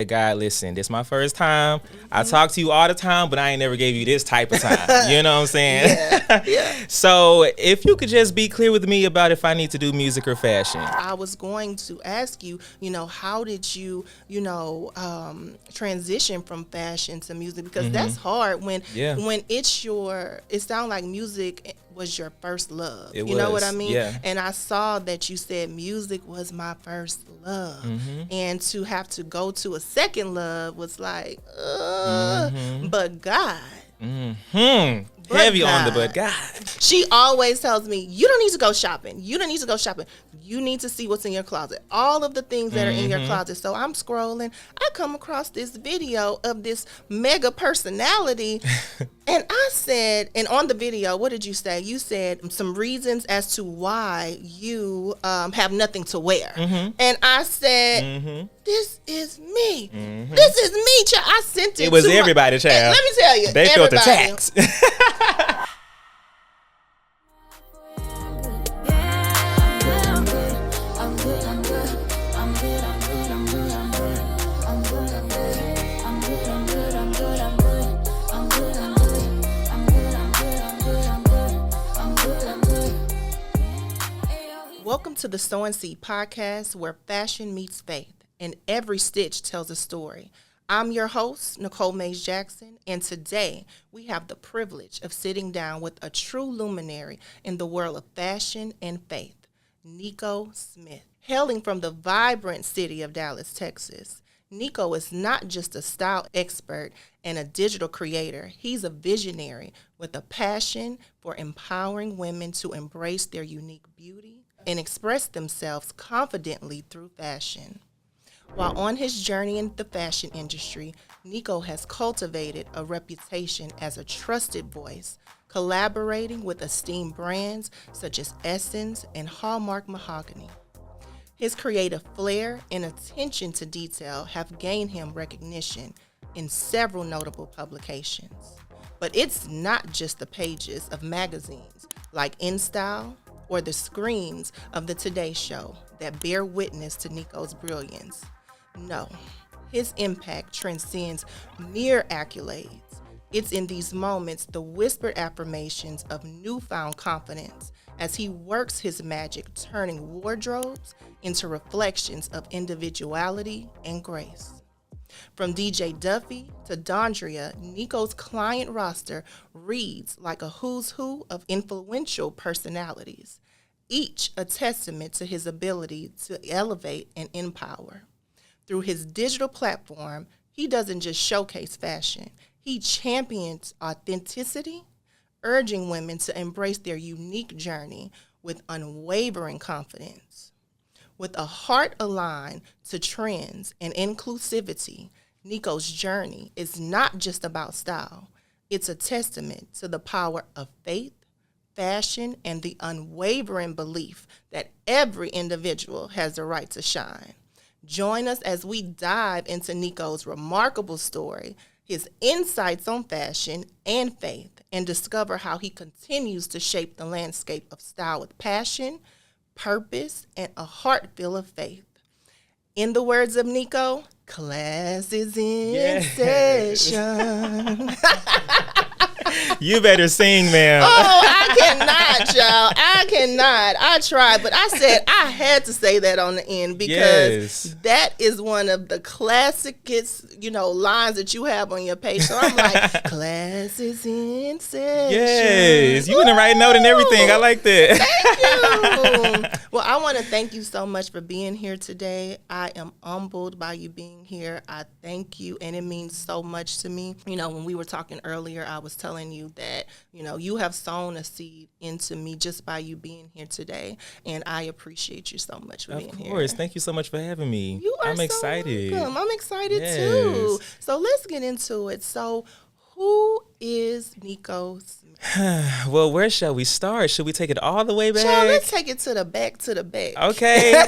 God, listen, this is my first time. I talk to you all the time, but I ain't never gave you this type of time. You know what I'm saying? Yeah. So if you could just be clear with me about if I need to do music or fashion. I was going to ask you, how did you, transition from fashion to music? Because that's hard when it sounds like music was your first love. You know what I mean? Yeah. And I saw that you said music was my first love. And to have to go to a second love was like, but God. Heavy on the but God. She always tells me, you don't need to go shopping. You don't need to go shopping. You need to see what's in your closet. All of the things that are in your closet. So I'm scrolling. I come across this video of this mega personality. And I said, and on the video, what did you say? You said some reasons as to why you have nothing to wear. And I said, this is me. This is me, child. I sent it It was to everybody, child. Let me tell you. They felt the tax. Welcome to the Sow and Seed podcast, where fashion meets faith and every stitch tells a story. I'm your host, Nicole Mays Jackson, and today we have the privilege of sitting down with a true luminary in the world of fashion and faith, Nikko Smith. Hailing from the vibrant city of Dallas, Texas, Nikko is not just a style expert and a digital creator. He's a visionary with a passion for empowering women to embrace their unique beauty and express themselves confidently through fashion. While on his journey in the fashion industry, Nikko has cultivated a reputation as a trusted voice, collaborating with esteemed brands such as Essence and Hallmark Mahogany. His creative flair and attention to detail have gained him recognition in several notable publications. But it's not just the pages of magazines like InStyle or the screens of the Today Show that bear witness to Nikko's brilliance. No, his impact transcends mere accolades. It's in these moments the whispered affirmations of newfound confidence as he works his magic, turning wardrobes into reflections of individuality and grace. From DJ Duffey to Dondria, Nikko's client roster reads like a who's who of influential personalities, each a testament to his ability to elevate and empower. Through his digital platform, he doesn't just showcase fashion, he champions authenticity, urging women to embrace their unique journey with unwavering confidence. With a heart aligned to trends and inclusivity, Nikko's journey is not just about style. It's a testament to the power of faith, fashion, and the unwavering belief that every individual has the right to shine. Join us as we dive into Nikko's remarkable story, his insights on fashion and faith, and discover how he continues to shape the landscape of style with passion, purpose, and a heart full of faith. In the words of Nikko, class is in session. You better sing, ma'am. Oh, I cannot, y'all. I cannot. I tried, but I said I had to say that on the end because that is one of the classicest, lines that you have on your page. So I'm like, class is in session. Yes, you went the right note and everything. I like that. Thank you. Well, I want to thank you so much for being here today. I am humbled by you being here. I thank you, and it means so much to me. When we were talking earlier, I was telling you that, you have sown a seed into me just by you being here today, and I appreciate you so much for being here. Of course. Thank you so much for having me. You are I'm excited. Welcome. I'm excited too. So let's get into it. So who is Nikko Smith? Well, where shall we start? Should we take it all the way back? Child, let's take it to the back. Okay.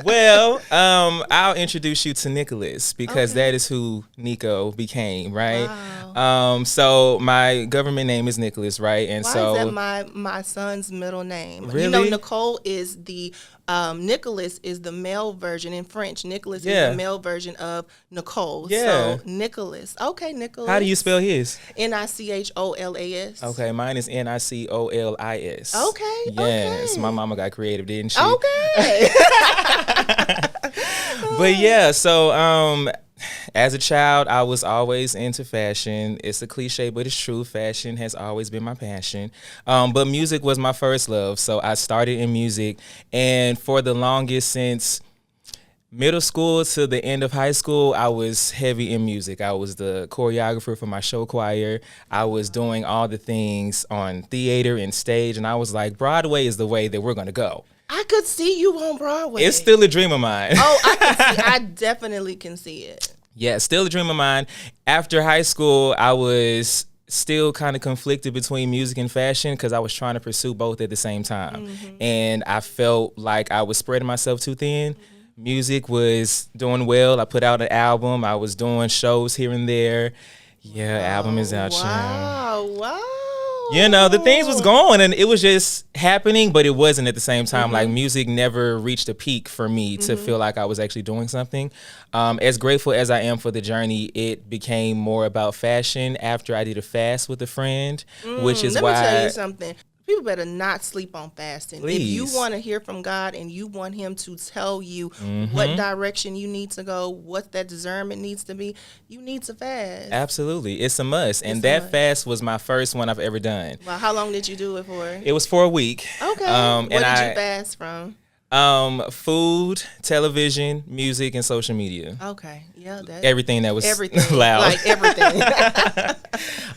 Well, I'll introduce you to Nicolis because that is who Nikko became, right? Wow. So my government name is Nicolis, right? And Why so is that my son's middle name? Really? You know, Nicole is the Nicolis is the male version in French. Nicolis is the male version of Nicole. Yeah. So Nicolis. Okay, Nicolis. How do you spell his? Nicholas. Okay, mine is Nicolis. Okay. Yes, okay. my mama got creative, didn't she? Okay. But yeah, so as a child, I was always into fashion. It's a cliche, but it's true. Fashion has always been my passion. But music was my first love. So I started in music. And for the longest, since middle school to the end of high school, I was heavy in music. I was the choreographer for my show choir. I was doing all the things on theater and stage. And I was like, Broadway is the way that we're going to go. I could see you on Broadway. It's still a dream of mine. Oh, I can see. I definitely can see it. Yeah, still a dream of mine. After high school, I was still kind of conflicted between music and fashion because I was trying to pursue both at the same time. And I felt like I was spreading myself too thin. Music was doing well. I put out an album. I was doing shows here and there. Yeah, album is out. Wow. You know, the things was going and it was just happening, but it wasn't at the same time. Like music never reached a peak for me to feel like I was actually doing something. As grateful as I am for the journey, it became more about fashion after I did a fast with a friend, which is why. Let me tell you something. People better not sleep on fasting. Please. If you want to hear from God and you want him to tell you what direction you need to go, what that discernment needs to be, you need to fast. Absolutely. It's a must. And that fast was my first one I've ever done. Well, how long did you do it for? It was for a week. Okay. What did you fast from? Food, television, music, and social media. Okay. Yeah. Everything that was everything. loud. Like everything.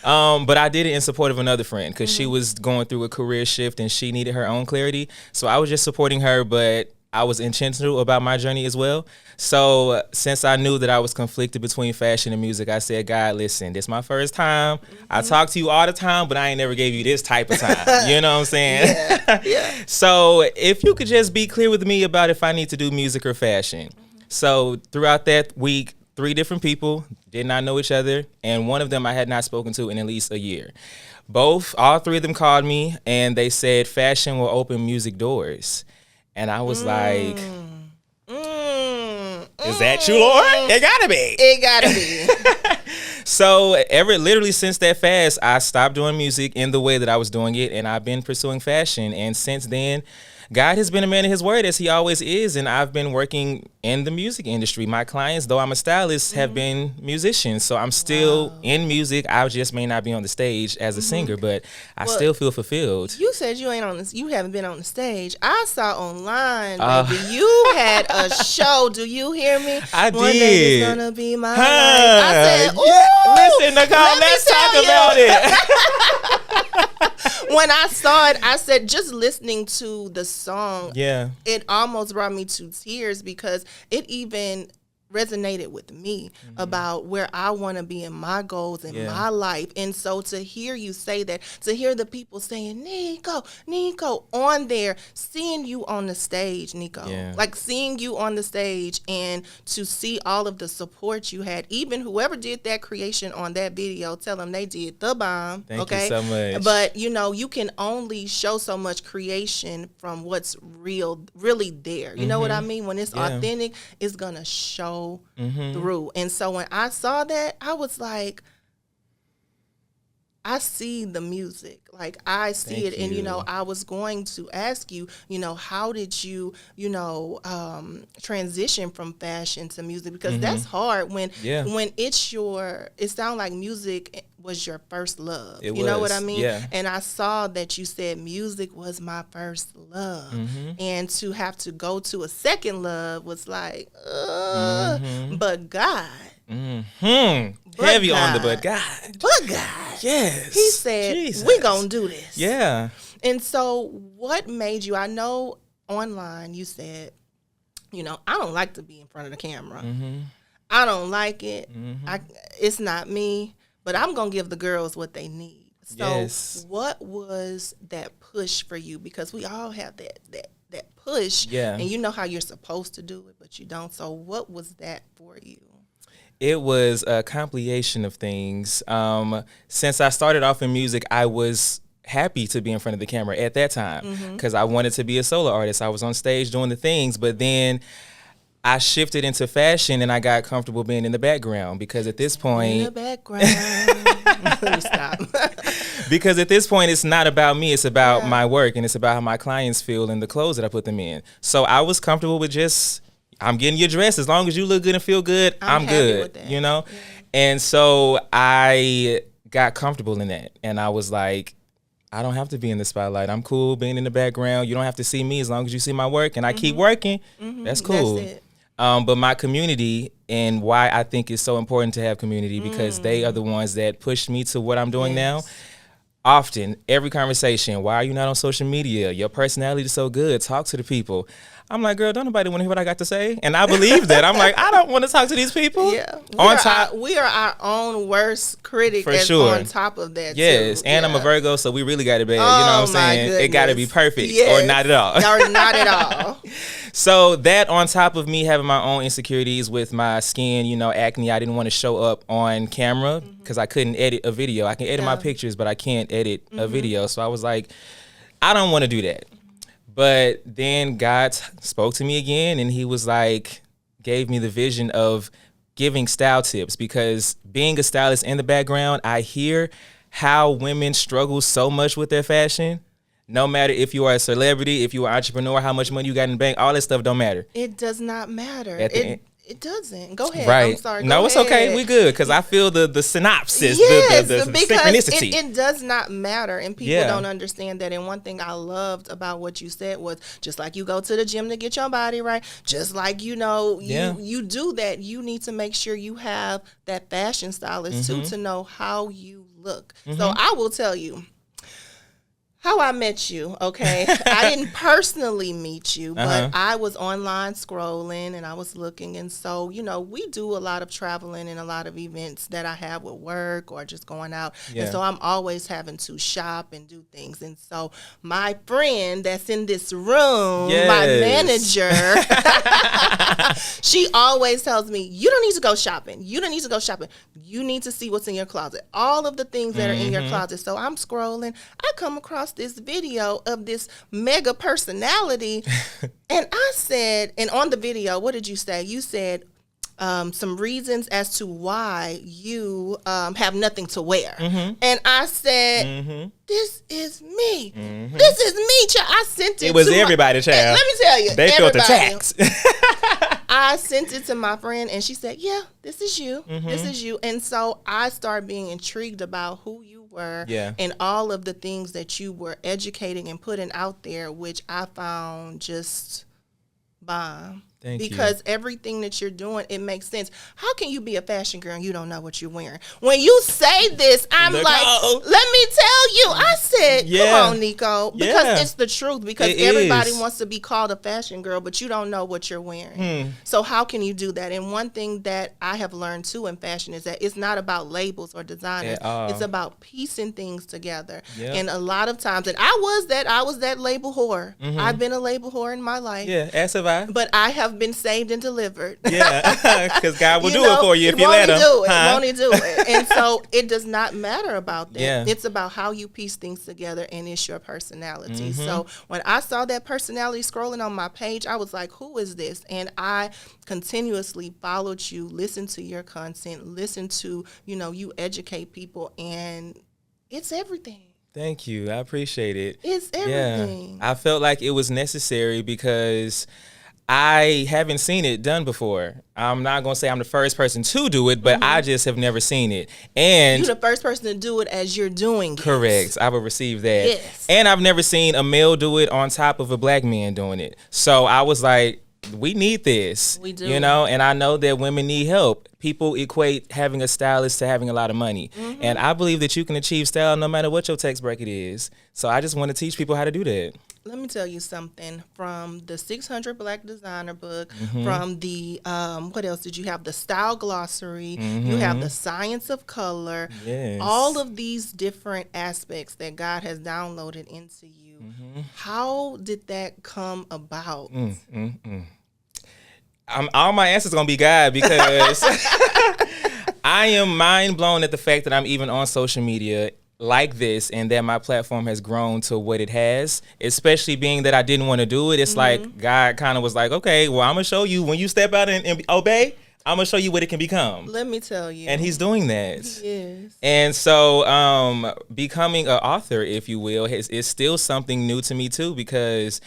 But I did it in support of another friend because she was going through a career shift and she needed her own clarity. So I was just supporting her, but I was intentional about my journey as well. So since I knew that I was conflicted between fashion and music, I said, God, listen, this is my first time. I talk to you all the time, but I ain't never gave you this type of time. You know what I'm saying? Yeah. So if you could just be clear with me about if I need to do music or fashion. So throughout that week, 3 different people did not know each other, and one of them I had not spoken to in at least a year. All 3 of them called me, and they said fashion will open music doors. And I was like, is that you, Lord? It gotta be. It gotta be. So literally since that fast, I stopped doing music in the way that I was doing it, and I've been pursuing fashion. And since then, God has been a man of his word, as he always is, and I've been working in the music industry. My clients, though I'm a stylist, have been musicians, so I'm still in music. I just may not be on the stage as a singer, but I still feel fulfilled. You said you haven't been on the stage. I saw online, baby. You had a show. Do you hear me? I One did. day it's gonna be my life. I said, ooh, listen, Nicole, let's talk about it. When I saw it, I said, just listening to the song, it almost brought me to tears because it even resonated with me about where I want to be in my goals in my life. And so to hear you say that, to hear the people saying, Nikko, on there, seeing you on the stage, Nikko, like seeing you on the stage and to see all of the support you had, even whoever did that creation on that video, tell them they did the bomb. Thank you so much. But you can only show so much creation from what's really there. You know what I mean? When it's authentic, it's going to show through. And so when I saw that, I was like, I see the music. Like I see it. And, I was going to ask you, how did you, transition from fashion to music? Because that's hard when it sounds like music was your first love. You know what I mean? Yeah. And I saw that you said music was my first love. And to have to go to a second love was like, but God. Heavy God. on the but God. But God. Yes. He said, we gonna do this. Yeah. And so what made you, I know online you said, I don't like to be in front of the camera. I don't like it. It's not me, but I'm gonna give the girls what they need. So what was that push for you? Because we all have that push, and you know how you're supposed to do it, but you don't. So what was that for you? It was a compilation of things. Since I started off in music, I was happy to be in front of the camera at that time because I wanted to be a solo artist. I was on stage doing the things, but then I shifted into fashion and I got comfortable being in the background because at this point... In the background. Let me stop. Because at this point, it's not about me. It's about my work and it's about how my clients feel and the clothes that I put them in. So I was comfortable with just... I'm getting your dress. As long as you look good and feel good, I'm good, you know? Yeah. And so I got comfortable in that. And I was like, I don't have to be in the spotlight. I'm cool being in the background. You don't have to see me as long as you see my work. And I keep working. That's cool. That's it. But my community and why I think it's so important to have community because they are the ones that pushed me to what I'm doing now. Often, every conversation, why are you not on social media? Your personality is so good. Talk to the people. I'm like, girl, don't nobody want to hear what I got to say. And I believe that. I'm like, I don't want to talk to these people. Yeah. We are our own worst critic on top of that, yes. too. And I'm a Virgo, so we really got it bad. You know what I'm saying? Goodness. It got to be perfect or not at all. Or not at all. So that on top of me having my own insecurities with my skin, you know, acne, I didn't want to show up on camera because I couldn't edit a video. I can edit my pictures, but I can't edit a video. So I was like, I don't want to do that. But then God spoke to me again and he was like, gave me the vision of giving style tips because being a stylist in the background, I hear how women struggle so much with their fashion. No matter if you are a celebrity, if you are an entrepreneur, how much money you got in the bank, all that stuff don't matter. It does not matter. It doesn't. Go ahead. Right. I'm sorry. No, it's okay. We good because I feel the synopsis, yes, the synchronicity. It does not matter, and people don't understand that. And one thing I loved about what you said was just like you go to the gym to get your body right, just like you do that. You need to make sure you have that fashion stylist too to know how you look. So I will tell you how I met you, okay? I didn't personally meet you, but I was online scrolling and I was looking. And so, you know, we do a lot of traveling and a lot of events that I have with work or just going out. Yeah. And so I'm always having to shop and do things. And so my friend that's in this room, my manager, she always tells me, you don't need to go shopping. You don't need to go shopping. You need to see what's in your closet. All of the things that are in your closet. So I'm scrolling. I come across this video of this mega personality and I said, and on the video, what did you say? You said some reasons as to why you have nothing to wear. And I said, this is me. This is me, child. I sent it. It was everybody, child. Let me tell you. They felt the tax. I sent it to my friend and she said, yeah, this is you. This is you. And so I started being intrigued about who you were and all of the things that you were educating and putting out there, which I found just bomb. Because everything that you're doing, it makes sense. How can you be a fashion girl and you don't know what you're wearing? When you say this, I'm let me tell you. I said, come on, Nikko. Because it's the truth. Because everybody wants to be called a fashion girl, but you don't know what you're wearing. So how can you do that? And one thing that I have learned, too, in fashion is that it's not about labels or designers. It's about piecing things together. And a lot of times, and I was that label whore. I've been a label whore in my life. Yeah, as have I. But I have been saved and delivered. Because God will do it for you if you let him. Won't he do it? And so it does not matter about that. It's about how you piece things together, and it's your personality. So when I saw that personality scrolling on my page, I was like, who is this? And I continuously followed you, listened to your content, listened to, you educate people, and it's everything. Thank you. I appreciate it. It's everything. I felt like it was necessary because I haven't seen it done before. I'm not going to say I'm the first person to do it, but I just have never seen it. And you're the first person to do it as you're doing it. Correct. I will receive that. Yes. And I've never seen a male do it on top of a black man doing it. So I was like, we need this. We do. You know, and I know that women need help. People equate having a stylist to having a lot of money. And I believe that you can achieve style no matter what your tax bracket is. So I just want to teach people how to do that. Let me tell you something. From the 600 Black Designer book, from the, what else did you have? The Style Glossary. You have the Science of Color. Yes. All of these different aspects that God has downloaded into you. How did that come about? All my answers gonna be God, because I am mind blown at the fact that I'm even on social media like this, and that my platform has grown to what it has, especially being that I didn't want to do it. It's like God kind of was like, okay, well, I'm gonna show you when you step out and obey, I'm gonna show you what it can become. Let me tell you. And he's doing that. He is. And so becoming an author, if you will, is still something new to me too, because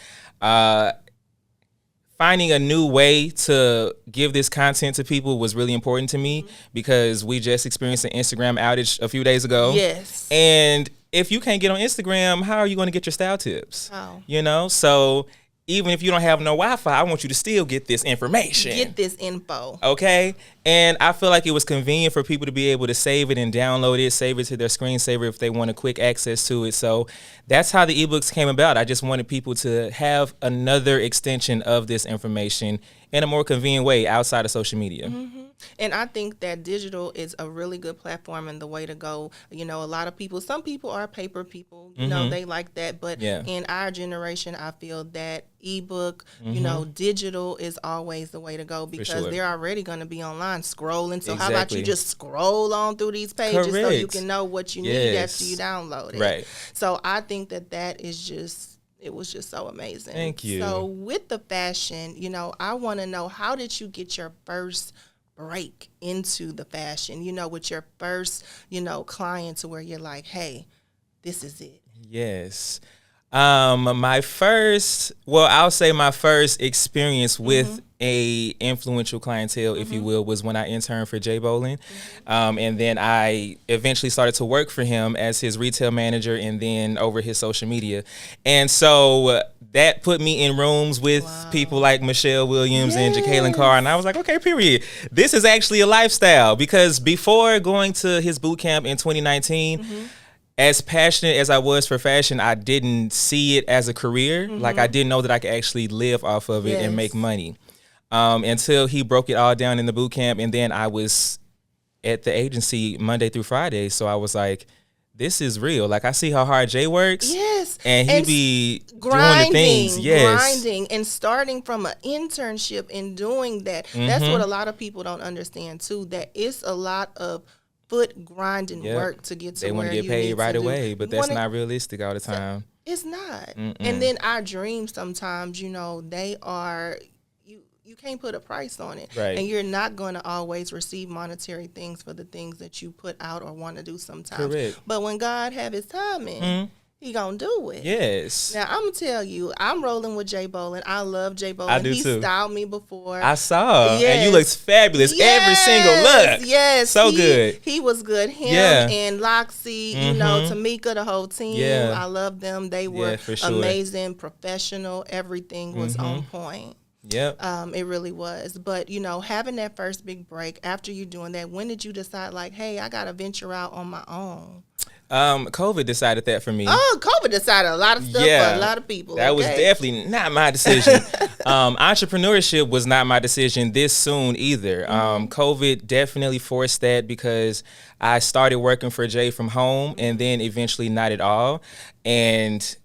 finding a new way to give this content to people was really important to me, because we just experienced an Instagram outage a few days ago. Yes. And if you can't get on Instagram, how are you going to get your style tips? How? You know, so even if you don't have no Wi-Fi, I want you to still get this information. Get this info. Okay? And I feel like it was convenient for people to be able to save it and download it, save it to their screensaver if they want a quick access to it. So that's how the ebooks came about. I just wanted people to have another extension of this information in a more convenient way outside of social media. And I think that digital is a really good platform and the way to go. You know, a lot of people, some people are paper people, you know, they like that. But in our generation, I feel that ebook, you know, digital is always the way to go, because they're already going to be online scrolling. So how about you just scroll on through these pages so you can know what you need after you download it. Right. So I think that is just, it was just so amazing. Thank you. So with the fashion, you know, I want to know, how did you get your first break into the fashion, you know, with your first, you know, client, to where you're like, hey, this is it? Yes. My first experience with a influential clientele, if you will, was when I interned for Jay Bolin. And then I eventually started to work for him as his retail manager and then over his social media. And so that put me in rooms with people like Michelle Williams and Jacqueline Carr. And I was like, okay, period. This is actually a lifestyle, because before going to his boot camp in 2019, as passionate as I was for fashion, I didn't see it as a career. Like, I didn't know that I could actually live off of it and make money. Until he broke it all down in the boot camp. And then I was at the agency Monday through Friday. So I was like, this is real. Like, I see how hard Jay works. Yes. And he be doing the things. Grinding and starting from an internship and doing that. That's what a lot of people don't understand too, that it's a lot of foot grinding work to get to they where you need to do. They want to get paid right away, but that's not realistic all the time. It's not. And then our dreams sometimes, you know, they are, you can't put a price on it. Right. And you're not going to always receive monetary things for the things that you put out or want to do sometimes. Correct. But when God have his timing, he gonna do it. Yes. Now, I'm going to tell you, I'm rolling with Jay Bolin. I love Jay Bolin. I do he too. styled me before. I saw. Yes. And you looked fabulous. Every single look. Yes. So good. He was good. Him and Loxy, you know, Tamika, the whole team. Yeah. I love them. They were for sure. amazing, professional. Everything was on point. Yep. It really was. But, you know, having that first big break, after you doing that, when did you decide, like, hey, I got to venture out on my own? COVID decided that for me. Oh, COVID decided a lot of stuff for a lot of people. That was definitely not my decision. Entrepreneurship was not my decision this soon either. COVID definitely forced that, because I started working for Jay from home and then eventually not at all. And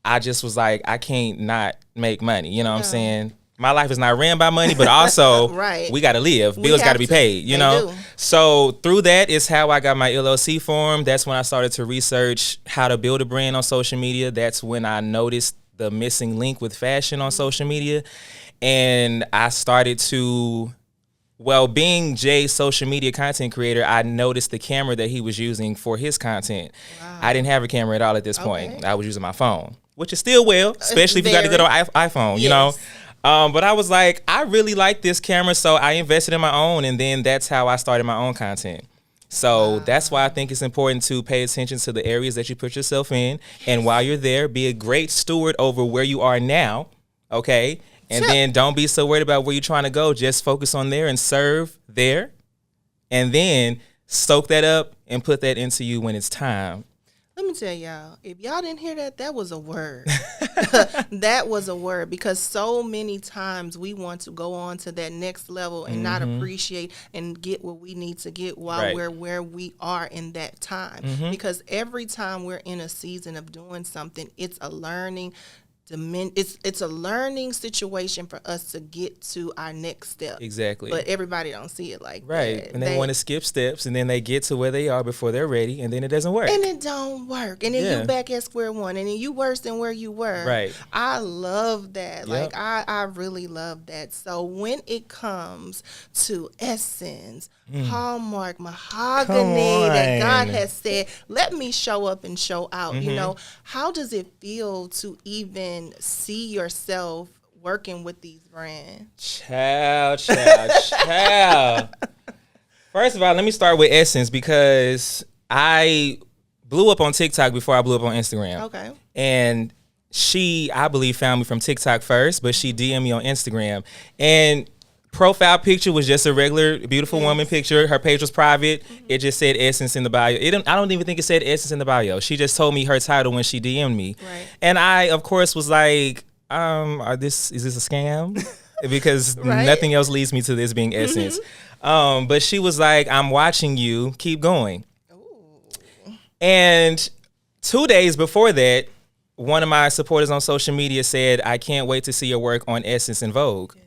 I just was like, I can't not make money. You know what I'm saying? My life is not ran by money, but also we got to live. Bills got to be paid, you know? So through that is how I got my LLC formed. That's when I started to research how to build a brand on social media. That's when I noticed the missing link with fashion on social media. And I started to, being Jay's social media content creator, I noticed the camera that he was using for his content. I didn't have a camera at all at this point. I was using my phone, which is still especially if you got to get on iPhone, you know? But I was like, I really like this camera, so I invested in my own, and then that's how I started my own content. So that's why I think it's important to pay attention to the areas that you put yourself in, and while you're there, be a great steward over where you are now, okay? And then don't be so worried about where you're trying to go. Just focus on there and serve there. And then soak that up and put that into you when it's time. Let me tell y'all, if y'all didn't hear that, that was a word. That was a word, because so many times we want to go on to that next level and not appreciate and get what we need to get while we're where we are in that time. Because every time we're in a season of doing something, it's a learning it's a learning situation for us to get to our next step. Exactly. But everybody don't see it like that. Right. And they want to skip steps, and then they get to where they are before they're ready, and then it doesn't work. And it don't work. And then you back at square one, and then you worse than where you were. Right. I love that. Yep. Like, I really love that. So when it comes to Essence, Hallmark Mahogany, that God has said, let me show up and show out, you know, how does it feel to even see yourself working with these brands? Child. First of all, let me start with Essence, because I blew up on TikTok before I blew up on Instagram. Okay. And she, I believe, found me from TikTok first, but she DM'd me on Instagram. And profile picture was just a regular beautiful woman picture. Her page was private. It just said Essence in the bio. I don't even think it said Essence in the bio. She just told me her title when she DM'd me. Right. And I, of course, was like, is this a scam? Because nothing else leads me to this being Essence. But she was like, I'm watching you. Keep going. Ooh. And 2 days before that, one of my supporters on social media said, I can't wait to see your work on Essence and Vogue. Yes.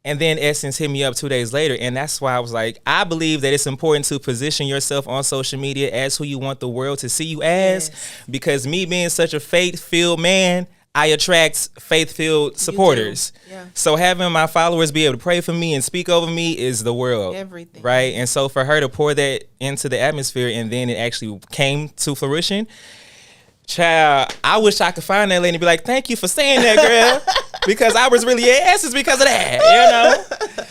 And then Essence hit me up 2 days later. And that's why I was like, I believe that it's important to position yourself on social media as who you want the world to see you as. Yes. Because me being such a faith-filled man, I attract faith-filled supporters. Yeah. So having my followers be able to pray for me and speak over me is the world. Everything. Right? And so for her to pour that into the atmosphere, and then it actually came to fruition, child, I wish I could find that lady and be like, thank you for saying that, girl. Because I was really Essence because of that, you know?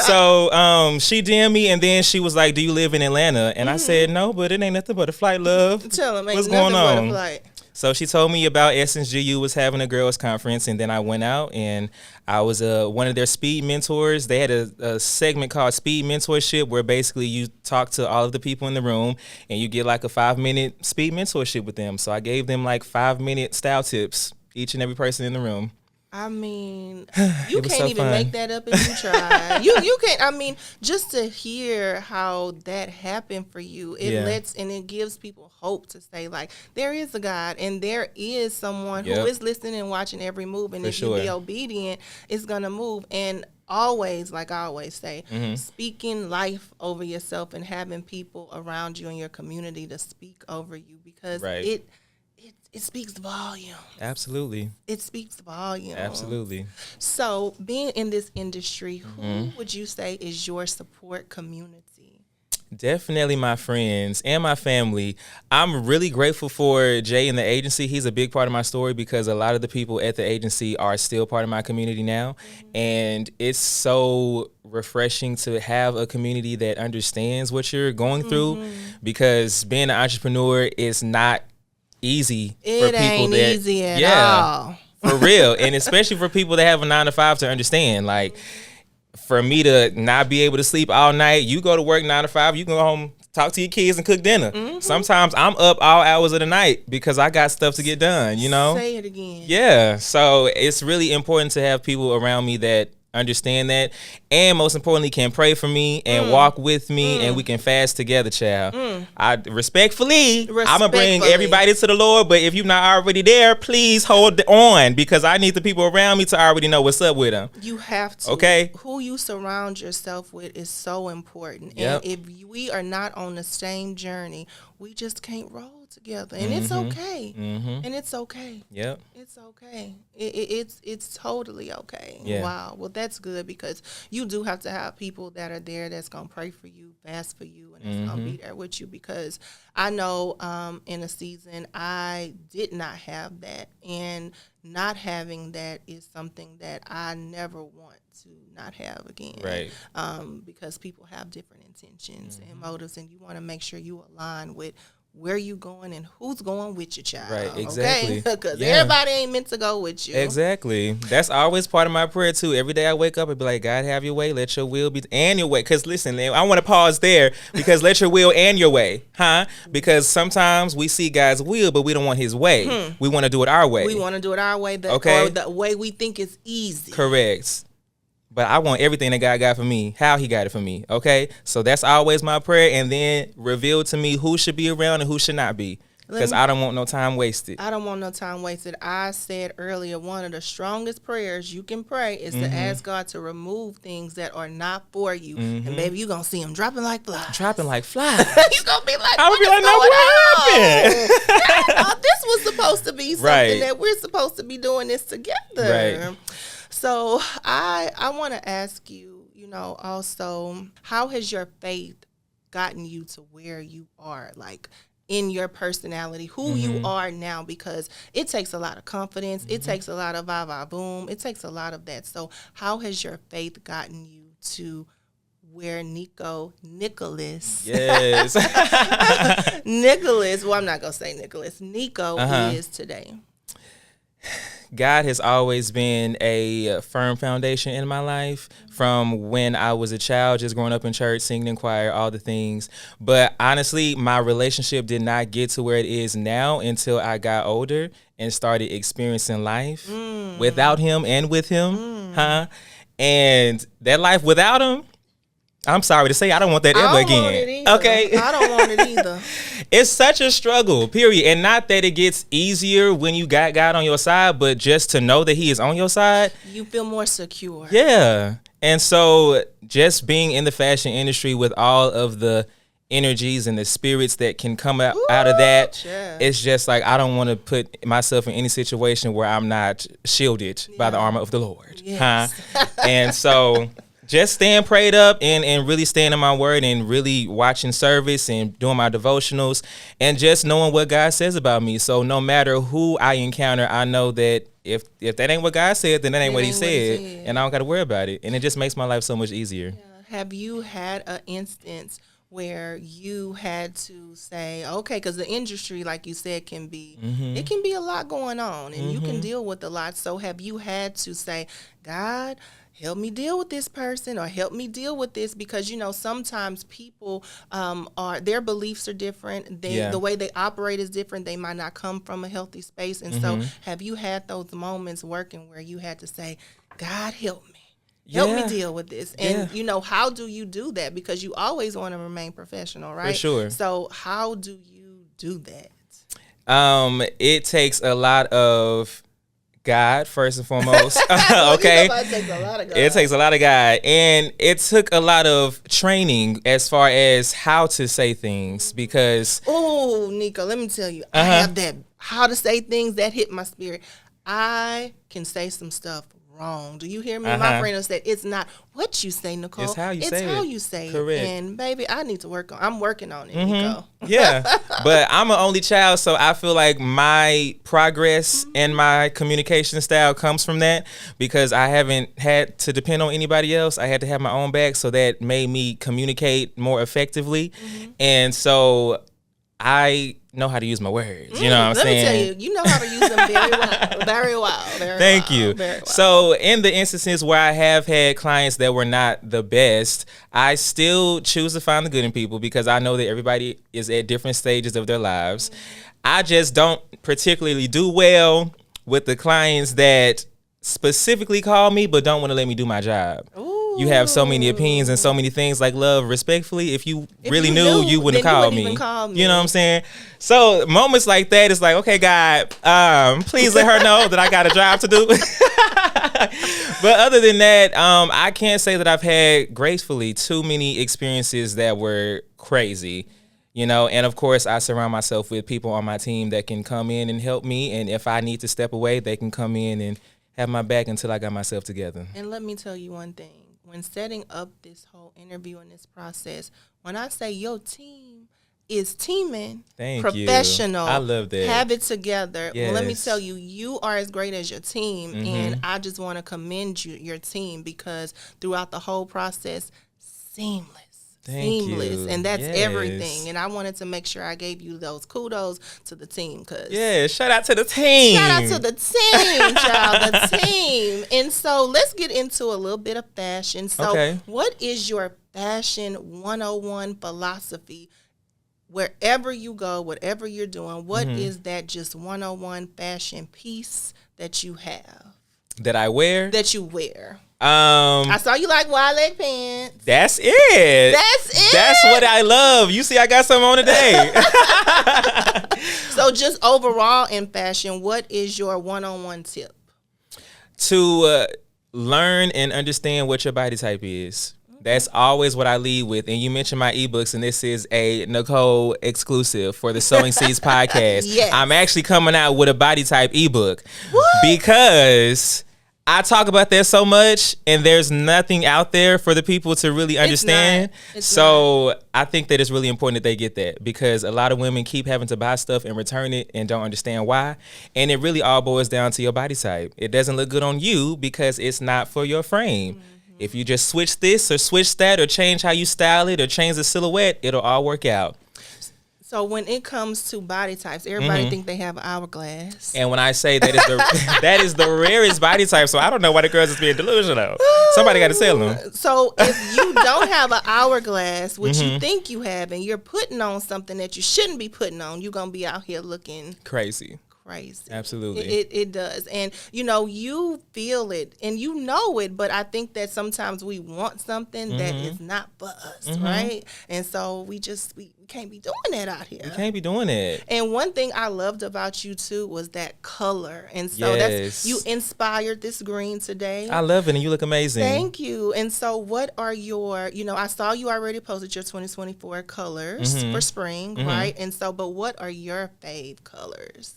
So she DM'd me, and then she was like, do you live in Atlanta? And I said, no, but it ain't nothing but a flight, love. Tell them, what's going on? But a flight. So she told me about Essence GU was having a girls conference, and then I went out and I was one of their speed mentors. They had a segment called Speed Mentorship, where basically you talk to all of the people in the room and you get like a 5-minute speed mentorship with them. So I gave them like 5-minute style tips, each and every person in the room. I mean, you can't even make that up if you try. You can't. I mean, just to hear how that happened for you, it lets and it gives people hope to say, like, there is a God and there is someone who is listening and watching every move, and if you be obedient, it's gonna move. And always, like I always say, speaking life over yourself and having people around you in your community to speak over you, because it speaks volume. Absolutely. It speaks volume. Absolutely. So being in this industry, who would you say is your support community? Definitely my friends and my family. I'm really grateful for Jay and the agency. He's a big part of my story, because a lot of the people at the agency are still part of my community now. And it's so refreshing to have a community that understands what you're going through, because being an entrepreneur is not easy for people. It ain't easy at all. For real. And especially for people that have a 9-to-5 to understand. Like, for me to not be able to sleep all night, you go to work 9 to 5, you can go home, talk to your kids, and cook dinner. Sometimes I'm up all hours of the night because I got stuff to get done, you know? Say it again. Yeah. So it's really important to have people around me that understand that, and most importantly can pray for me and walk with me, and we can fast together, child. I respectfully, I'm gonna bring everybody to the Lord, but if you're not already there, please hold on, because I need the people around me to already know what's up with them. You have to. Okay. Who you surround yourself with is so important. And if we are not on the same journey, we just can't roll together, and it's okay. And it's okay. Yep. It's okay. It's totally okay. Yeah. Wow. Well, that's good, because you do have to have people that are there that's gonna pray for you, fast for you, and that's gonna be there with you. Because I know in a season I did not have that, and not having that is something that I never want to not have again. Right. Because people have different intentions and motives, and you want to make sure you align with where you going and who's going with you, child. Right, exactly. Because everybody ain't meant to go with you. Exactly. That's always part of my prayer too. Every day I wake up and be like, God, have your way. Let your will be and your way. Because listen, I want to pause there because let your will and your way, huh? Because sometimes we see God's will, but we don't want His way. We want to do it our way. We want to do it our way, okay? Or the way we think is easy. Correct. But I want everything that God got for me, how He got it for me, okay? So that's always my prayer. And then reveal to me who should be around and who should not be. Because I don't want no time wasted. I don't want no time wasted. I said earlier, one of the strongest prayers you can pray is to ask God to remove things that are not for you. And baby, you're going to see them dropping like flies. Dropping like flies. You're going to be like, what happened? This was supposed to be something that we're supposed to be doing this together. Right. So I want to ask you, also, how has your faith gotten you to where you are, like in your personality, who you are now? Because it takes a lot of confidence. It takes a lot of boom. It takes a lot of that. So how has your faith gotten you to where Nicolis. Yes. Nicolis, well, I'm not going to say Nicolis. Nico is today. God has always been a firm foundation in my life from when I was a child, just growing up in church, singing in choir, all the things. But honestly, my relationship did not get to where it is now until I got older and started experiencing life without him and with him. And that life without him, I'm sorry to say, I don't want that ever again. Okay. I don't want it either. It's such a struggle, period. And not that it gets easier when you got God on your side, but just to know that he is on your side. You feel more secure. Yeah. And so just being in the fashion industry with all of the energies and the spirits that can come out of that, it's just like I don't want to put myself in any situation where I'm not shielded by the armor of the Lord. Yes. And so just staying prayed up and really staying in my word and really watching service and doing my devotionals and just knowing what God says about me. So no matter who I encounter, I know that if that ain't what God said, then that ain't what he said. And I don't got to worry about it. And it just makes my life so much easier. Yeah. Have you had an instance where you had to say, okay, because the industry, like you said, can be, it can be a lot going on and you can deal with a lot. So have you had to say, God, help me deal with this person or help me deal with this? Because, sometimes people their beliefs are different. The way they operate is different. They might not come from a healthy space. And so have you had those moments working where you had to say, God, help me. Help me deal with this. And, how do you do that? Because you always want to remain professional, right? For sure. So how do you do that? It takes a lot of God, first and foremost. Okay. It takes a lot of God. And it took a lot of training as far as how to say things because. Oh, Nico, let me tell you, I have that how to say things that hit my spirit. I can say some stuff wrong. Do you hear me? My friend said, it's not what you say, Nicole. It's how you say it. Correct. And baby, I need to I'm working on it, Nico. Yeah. But I'm an only child, so I feel like my progress and my communication style comes from that because I haven't had to depend on anybody else. I had to have my own back, so that made me communicate more effectively. And so I know how to use my words. You know what I'm saying? Let me tell you, you know how to use them very well. Very well. Thank you. Very well. So in the instances where I have had clients that were not the best, I still choose to find the good in people because I know that everybody is at different stages of their lives. I just don't particularly do well with the clients that specifically call me but don't want to let me do my job. You have so many opinions and so many things. Like, love, respectfully, if you really knew, you wouldn't have called me. You know what I'm saying? So moments like that, it's like, okay, God, please let her know that I got a job to do. But other than that, I can't say that I've had gracefully too many experiences that were crazy. And of course, I surround myself with people on my team that can come in and help me. And if I need to step away, they can come in and have my back until I got myself together. And let me tell you one thing. When setting up this whole interview and this process, when I say your team is teaming, professional, I love that. Have it together. Yes. Well, let me tell you, you are as great as your team, and I just want to commend your team because throughout the whole process, seamless. seamless, and that's Yes. everything. And I wanted to make sure I gave you those kudos to the team, cause Shout out to the team. shout out to the team, child, the team. And so let's get into a little bit of fashion. So, what is your fashion 101 philosophy? Wherever you go, whatever you're doing, what is that just 101 fashion piece that you have? That I wear? That you wear. I saw you like wide leg pants. That's it. That's what I love. You see, I got some on today. So just overall in fashion, what is your one-on-one tip? To learn and understand what your body type is. That's always what I lead with. And you mentioned my ebooks, and this is a Nicole exclusive for the Sowing Seeds podcast. Yes. I'm actually coming out with a body type ebook. What? Because I talk about that so much, and there's nothing out there for the people to really understand. It's not. I think that it's really important that they get that, because a lot of women keep having to buy stuff and return it and don't understand why. And it really all boils down to your body type. It doesn't look good on you because it's not for your frame. If you just switch this or switch that or change how you style it or change the silhouette, it'll all work out. So when it comes to body types, everybody think they have an hourglass. And when I say that is the that is the rarest body type, so I don't know why the girls is being delusional. Somebody got to tell them. So if you don't have an hourglass, which you think you have, and you're putting on something that you shouldn't be putting on, you're gonna be out here looking crazy. Absolutely. It does. And you feel it and you know it, but I think that sometimes we want something that is not for us, right? And so we can't be doing that out here. We can't be doing it. And one thing I loved about you too was that color. And so that's, you inspired this green today. I love it, and you look amazing. Thank you. And so what are your, I saw you already posted your 2024 colors for spring, right? And so, but what are your fave colors?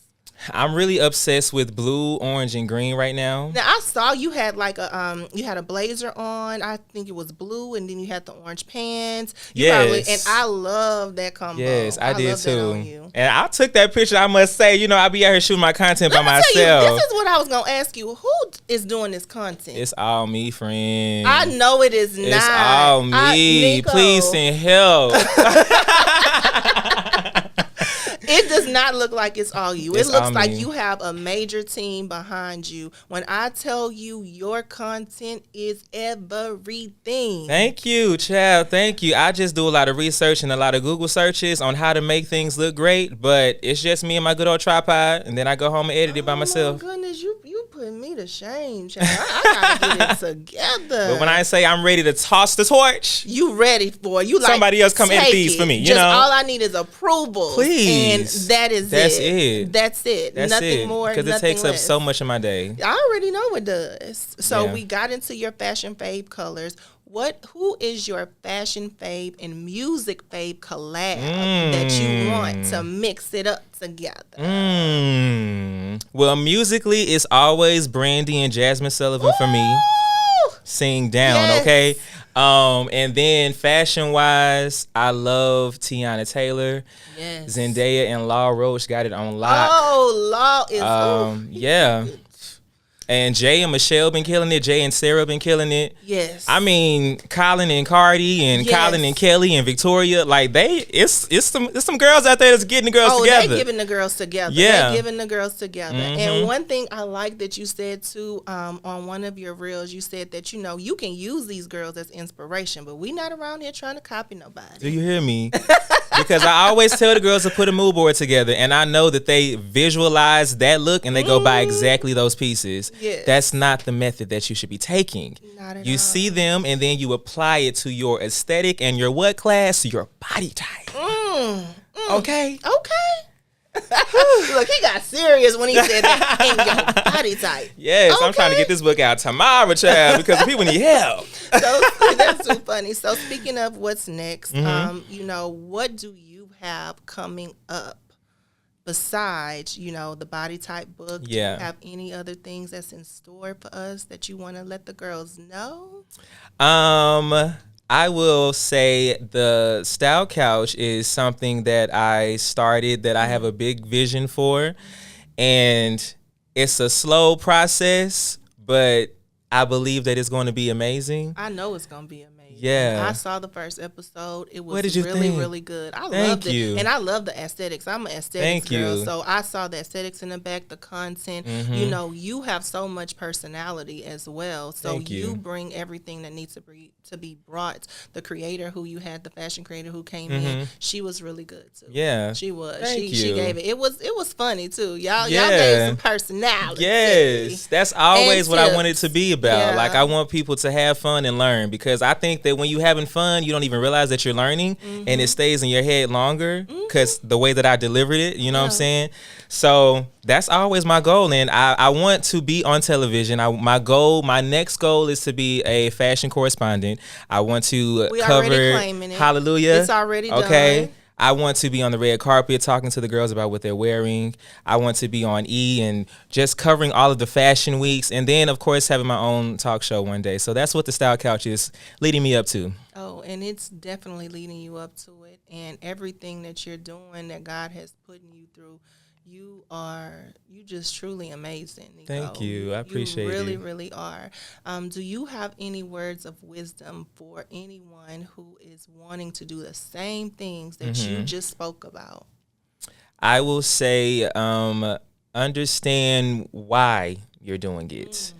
I'm really obsessed with blue, orange, and green right now. Now I saw you had like a blazer on. I think it was blue, and then you had the orange pants. And I love that combo. Yes, I did love too. That on you. And I took that picture. I must say, I be out here shooting my content by myself. This is what I was gonna ask you. Who is doing this content? It's all me, friend. I know it is not. It's all me. Nikko. Please send help. It does not look like it's all you. It's it looks all like me. you have a major team behind you. When I tell you your content is everything. Thank you, child. Thank you. I just do a lot of research and a lot of Google searches on how to make things look great, but it's just me and my good old tripod, and then I go home and edit it by myself. Oh my goodness, you putting me to shame, child. I gotta get it together. But when I say I'm ready to toss the torch, you ready for it. You like somebody else come edit these for me. You know, all I need is approval. Please. And that's it. That's it. That's nothing it. more. Because it takes less. up so much of my day. I already know it does. So Yeah. we got into your fashion fave colors. Who is your fashion fave and music fave collab that you want to mix it up together? Well, musically, it's always Brandy and Jasmine Sullivan for me. Sing down, Yes. okay? And then fashion-wise, I love Tiana Taylor. Yes. Zendaya and Law Roach got it on lock. Oh, Law is Yeah. And Jay and Michelle been killing it. Jay and Sarah been killing it. Yes. I mean, Colin and Cardi and Yes. Colin and Kelly and Victoria, like it's some girls out there that's getting the girls together. They're giving the girls together. Yeah. They're giving the girls together. And one thing I like that you said too, on one of your reels, you said that you can use these girls as inspiration, but we not around here trying to copy nobody. Do you hear me? Because I always tell the girls to put a mood board together, and I know that they visualize that look and they go buy exactly those pieces. Yes. That's not the method that you should be taking. Not at You all. see them and then you apply it to your aesthetic and your what class? Your body type. Okay? Okay. Look, he got serious when he said that in your body type. Yes, I'm trying to get this book out tomorrow, child, because people need help. So that's too funny. So speaking of what's next, what do you have coming up besides, the body type book? Do you have any other things that's in store for us that you want to let the girls know? I will say the Style Couch is something that I started that I have a big vision for, and it's a slow process, but I believe that it's going to be amazing. I know it's going to be amazing. Yeah. I saw the first episode. It was What did you really, think? really good. I Thank loved you. it. And I love the aesthetics. I'm an aesthetics Thank girl. you. So I saw the aesthetics in the back, the content. You know, you have so much personality as well. So Thank you. bring everything that needs to be brought. The creator who you had, the fashion creator who came in, she was really good too. Yeah. She was. Thank She you. gave it. It was funny too. Y'all Yeah. gave some personality. Yes, that's always And what I tips. want it to be about. Yeah. Like, I want people to have fun and learn, because I think that when you having fun, you don't even realize that you're learning, and it stays in your head longer because the way that I delivered it, you know what I'm saying? So that's always my goal, and I want to be on television. My next goal is to be a fashion correspondent. I want to We cover, already claiming it. hallelujah. It's already done. Okay. I want to be on the red carpet talking to the girls about what they're wearing. I want to be on E and just covering all of the fashion weeks, and then, of course, having my own talk show one day. So that's what the Style Couch is leading me up to. Oh, and it's definitely leading you up to it. And everything that you're doing that God has put you through, you just truly amazing, Nikko. Thank you. I appreciate it. You really, it. really are. Do you have any words of wisdom for anyone who is wanting to do the same things that you just spoke about? I will say, understand why you're doing it.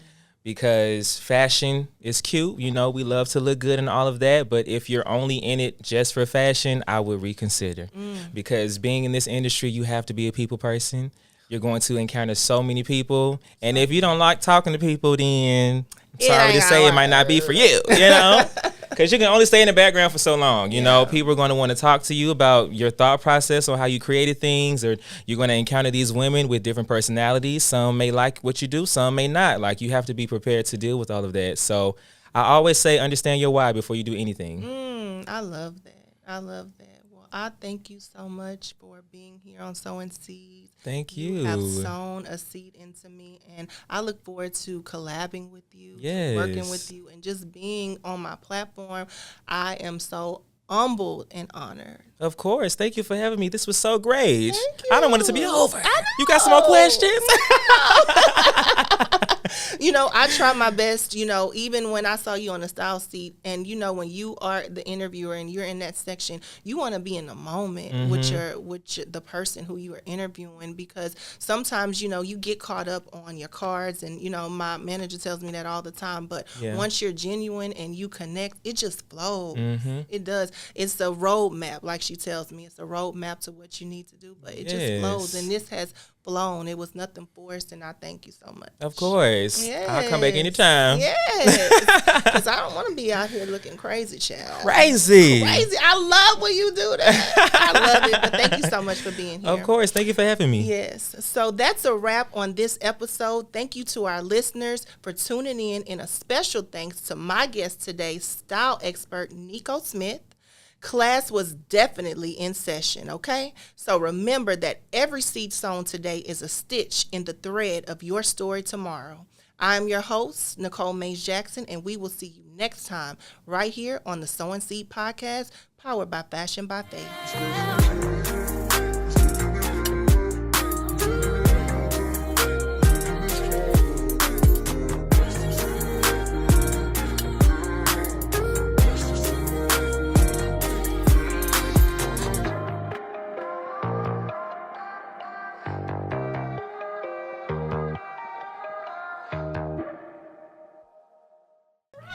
Because fashion is cute, you know, we love to look good and all of that, but if you're only in it just for fashion, I would reconsider. Because being in this industry, you have to be a people person. You're going to encounter so many people, and if you don't like talking to people, then I'm sorry to say it might not be for you, you know? Because you can only stay in the background for so long. You know, people are going to want to talk to you about your thought process on how you created things, or you're going to encounter these women with different personalities. Some may like what you do, some may not. Like, you have to be prepared to deal with all of that. So I always say, understand your why before you do anything. I love that. I love that. Well, I thank you so much for being here on Sowing Seeds. Thank you. You have sown a seed into me, and I look forward to collabing with you, Yes. working with you, and just being on my platform. I am so humbled and honored. Of course. Thank you for having me. This was so great. Thank I don't want it to be you. over. I know. You got some more questions? You know, I try my best, you know, even when I saw you on the style seat, and, you know, when you are the interviewer and you're in that section, you want to be in the moment with the person who you are interviewing, because sometimes, you know, you get caught up on your cards, and, you know, my manager tells me that all the time, but once you're genuine and you connect, it just flows. It does. It's a roadmap, like she tells me. It's a roadmap to what you need to do, but it just flows, and this has flown. It was nothing forced, and I thank you so much. Of course. Yes. I'll come back anytime. Yes. Because I don't want to be out here looking crazy, child. Crazy. I love when you do that. I love it. But thank you so much for being here. Of course. Thank you for having me. Yes. So that's a wrap on this episode. Thank you to our listeners for tuning in, and a special thanks to my guest today, style expert Nikko Smith. Class was definitely in session, okay? So remember that every seed sown today is a stitch in the thread of your story tomorrow. I'm your host, Nicole Mays Jackson, and we will see you next time right here on the Sowing Seed Podcast, powered by Fashion by Faith.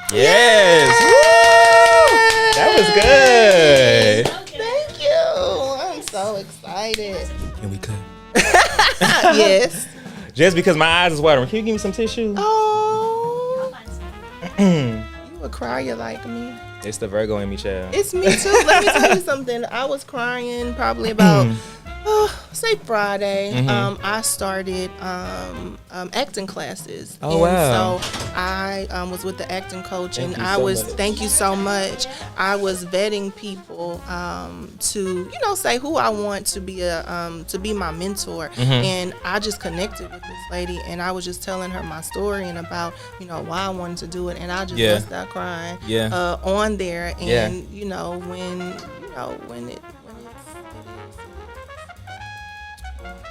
Yes. Woo! That was good. Thank you. I'm so excited. Can we cut? Yes. Just because my eyes is watering. Can you give me some tissue? Oh. You a crier like me. It's the Virgo in me, child. It's me too. Let me tell you something. I was crying probably about, say Friday. I started acting classes. Oh, wow. So I was with the acting coach, Thank and you I so was, much. thank you so much. I was vetting people to, you know, say who I want to be my mentor. And I just connected with this lady, and I was just telling her my story and about, you know, why I wanted to do it, and I just bust out crying on there. And you know, when it's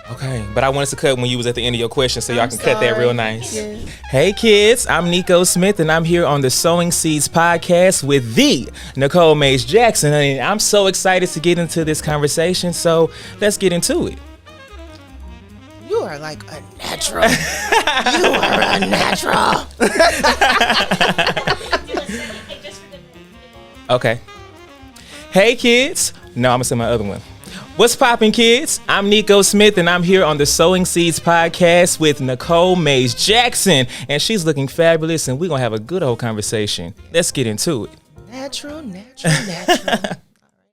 Okay, but I wanted to cut when you was at the end of your question, so y'all I'm can cut that real sorry. nice. Yes. Hey kids, I'm Nico Smith, and I'm here on the Sowing Seeds podcast with the Nicole Mays Jackson, and I'm so excited to get into this conversation. So let's get into it. You are like a natural. You are a natural. Okay. Hey kids, no, I'm gonna say my other one. What's poppin', kids? I'm Nico Smith, and I'm here on the Sowing Seeds podcast with Nicole Mays Jackson, and she's looking fabulous, and we're gonna have a good old conversation. Let's get into it. Natural.